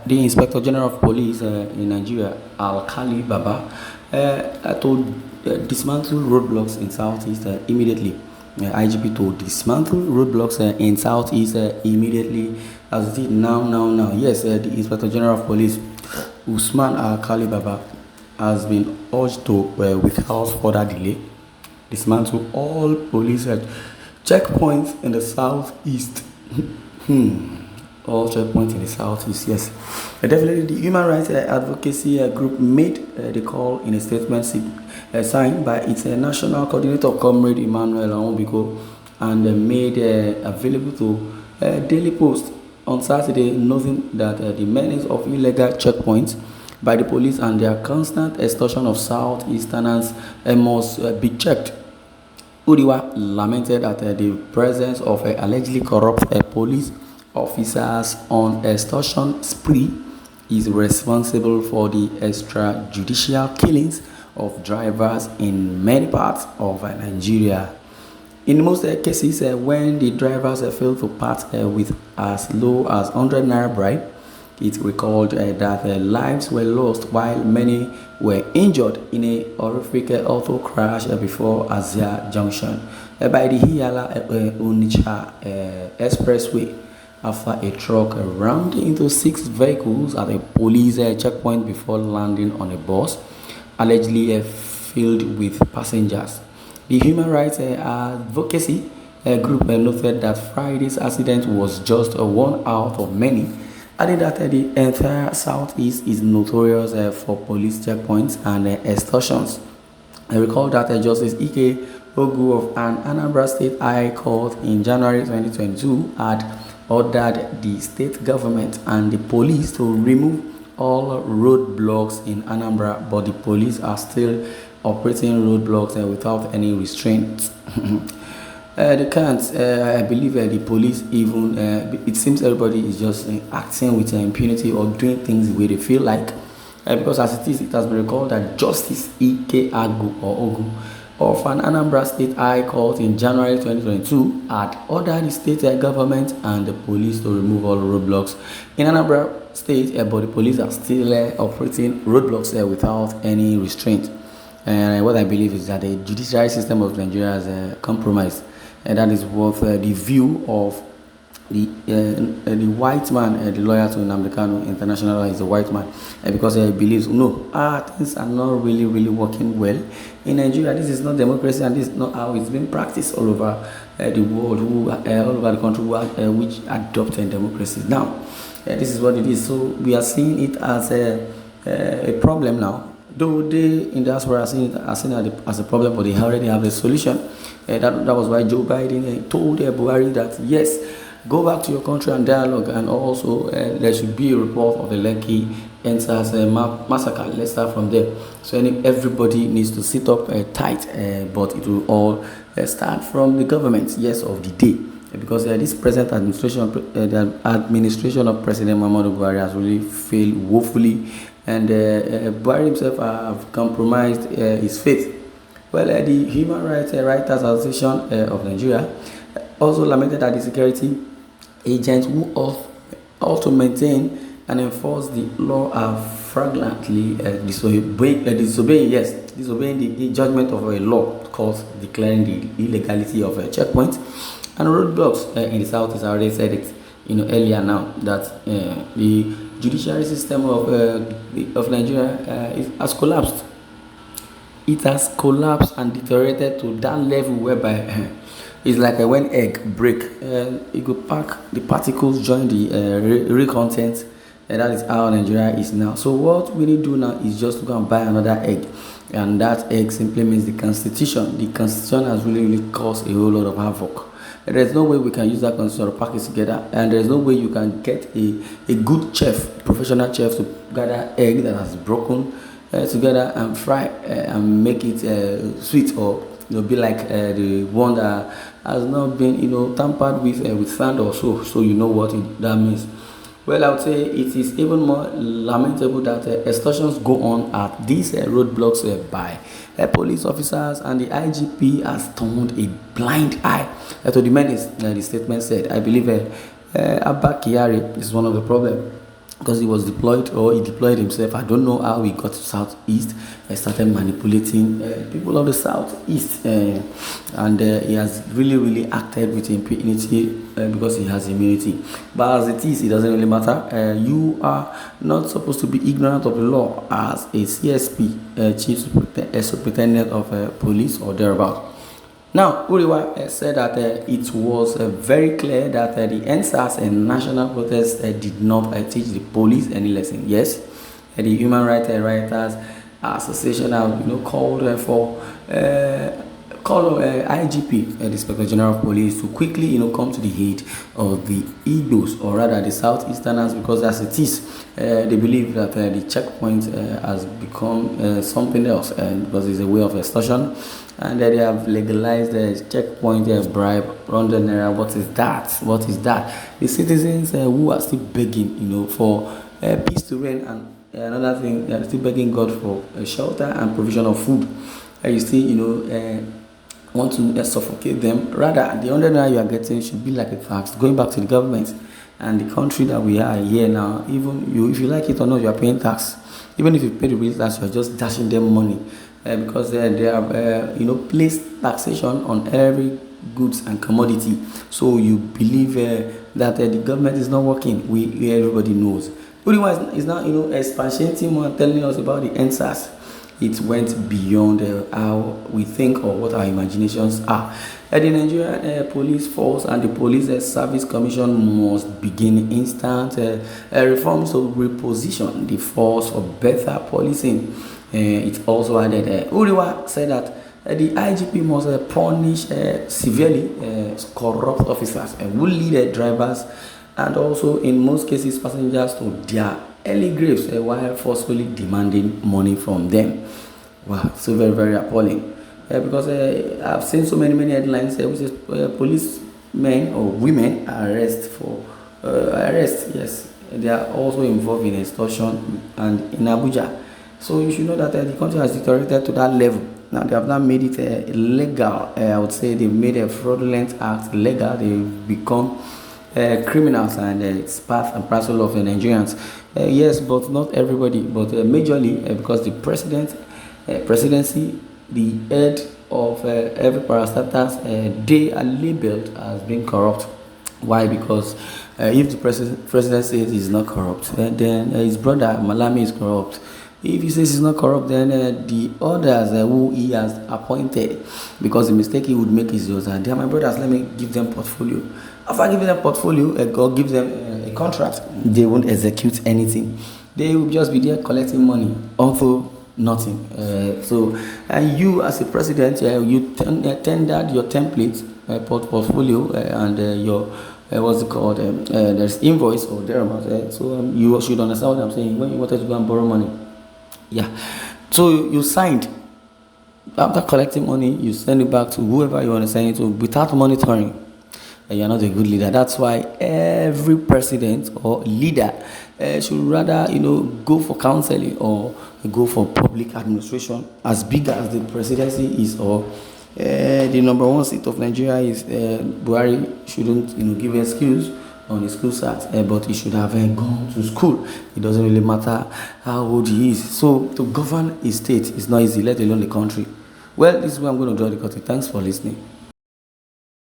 The Inspector General of Police in Nigeria, Alkali Baba, told dismantle roadblocks in Southeast immediately. IGP told dismantle roadblocks in Southeast immediately, as it did now. Yes, the Inspector General of Police, Usman Alkali Baba, has been urged to without further delay dismantle all police checkpoints in the southeast. All checkpoints in the southeast, yes. Definitely, the human rights advocacy group made the call in a statement signed by its national coordinator, Comrade Emmanuel Aombiko, and made available to Daily Post on Saturday, noting that the menace of illegal checkpoints by the police and their constant extortion of southeasterners must be checked. Udiwa lamented at the presence of allegedly corrupt police officers on extortion spree is responsible for the extrajudicial killings of drivers in many parts of Nigeria. In most cases, when the drivers fail to part with as low as 100 naira bribe, it recalled that lives were lost while many were injured in a horrific auto crash before Azia Junction by the Hiyala Onitsha Expressway after a truck rammed into 6 vehicles at a police checkpoint before landing on a bus allegedly filled with passengers. The human rights advocacy group noted that Friday's accident was just one out of many, adding that the entire Southeast is notorious for police checkpoints and extortions. I recall that Justice Ike Ogu of an Anambra State High Court in January 2022 had ordered the state government and the police to remove all roadblocks in Anambra, but the police are still operating roadblocks without any restraints. They can't. I believe the police even. It seems everybody is just acting with impunity or doing things the way they feel like. Because as it is, it has been recalled that Justice Ike Agu or Ogu of an Anambra State High Court in January 2022 had ordered the state government and the police to remove all roadblocks in Anambra State, but the police are still operating roadblocks without any restraint. And what I believe is that the judiciary system of Nigeria is compromised, and that is what the view of the white man, the lawyer to NnamdiKanu International, is a white man, because he believes things are not really working well in Nigeria. This is not democracy, and this is not how it's been practiced all over the world, all over the country which adopted democracy. Now, this is what it is. So we are seeing it as a problem now. Though they in diaspora are seeing it as a problem, but they already have a solution. That was why Joe Biden told Buhari that yes, go back to your country and dialogue, and also there should be a report of the Lekki Endsars massacre. Let's start from there. So everybody needs to sit up tight, but it will all start from the government, yes, of the day. Because this present administration, the administration of President Muhammadu Buhari has really failed woefully, and Buhari himself have compromised his faith. Well, the Human Rights Writers Association of Nigeria also lamented that the security agents who also maintain and enforce the law are flagrantly disobeying the judgment of a law called declaring the illegality of checkpoints and roadblocks in the south. Has already said it earlier now that the judiciary system of Nigeria has collapsed. It has collapsed and deteriorated to that level whereby it's like when egg break, it could pack the particles, join the real content, and that is how Nigeria is now. So what we need to do now is just to go and buy another egg, and that egg simply means the constitution. The constitution has really caused a whole lot of havoc. There's no way we can use that constitution to pack it together, and there's no way you can get a good chef, professional chef, to gather egg that has broken together and fry and make it sweet, or be like the one that has not been tampered with sand or so you know what that means. Well, I would say it is even more lamentable that extortions go on at these roadblocks by police officers, and the IGP has turned a blind eye to the menace. The statement said, I believe Abba Kyari is one of the problems. because he was deployed, or he deployed himself. I don't know how he got to southeast. He started manipulating people of the southeast, and he has really acted with impunity because he has immunity. But as it is, it doesn't really matter. You are not supposed to be ignorant of the law as a CSP, Chief Superintendent of Police or thereabout. Now, Uriwa said that it was very clear that the NSAS and national protests did not teach the police any lesson. Yes, the Human Rights Writers Association have called for IGP, the Inspector General of Police, to quickly come to the aid of the Igbos, or rather the Southeasterners, because as it is, they believe that the checkpoint has become something else, because it's a way of extortion. And they have legalized the checkpoint bribe, 100 naira. What is that? What is that? The citizens who are still begging, for peace to reign, and another thing, they are still begging God for shelter and provision of food. You still, want to suffocate them. Rather, the 100 naira you are getting should be like a tax going back to the government and the country that we are here now. Even you, if you like it or not, you are paying tax. Even if you pay the real tax, you are just dashing them money. Because they have placed taxation on every goods and commodity. So you believe that the government is not working. Everybody knows. Uriwa is now expatiating more, telling us about the NSAS. It went beyond how we think or what our imaginations are. The Nigerian police force and the police service commission must begin instant reforms to reposition the force for better policing. It also added, Uriwa said that the IGP must punish severely corrupt officers who lead drivers, and also in most cases passengers, to their early graves while forcefully demanding money from them. Wow, so very appalling. Because I've seen so many headlines which is policemen or women arrest for arrest. Yes, they are also involved in extortion and in Abuja. So you should know that the country has deteriorated to that level. Now they have not made it legal. I would say they made a fraudulent act legal. They've become criminals, and it's part and parcel of the Nigerians. Yes, but not everybody, but majorly because the presidency, the head of every parastatals, they are labeled as being corrupt. Why? Because if the president says he's not corrupt, then his brother Malami is corrupt. If he says he's not corrupt, then the others who he has appointed, because the mistake he would make is yours, and they are my brothers, let me give them portfolio. After giving them portfolio, God gives them a contract, they won't execute anything. They will just be there collecting money, although nothing. So you as a president, you tendered your template, portfolio, and your what's it called? There's invoice or thereabouts. So you should understand what I'm saying. When you wanted to go and borrow money, yeah. So you signed. After collecting money, you send it back to whoever you want to send it to without monitoring. You're not a good leader. That's why every president or leader should rather, go for counseling or go for public administration. As big as the presidency is, or the number one seat of Nigeria is, Buhari shouldn't, give excuse on his school start, but he should have gone to school. It doesn't really matter how old he is. So to govern a state is not easy, let alone the country. Well, this is where I'm going to draw the curtain. Thanks for listening.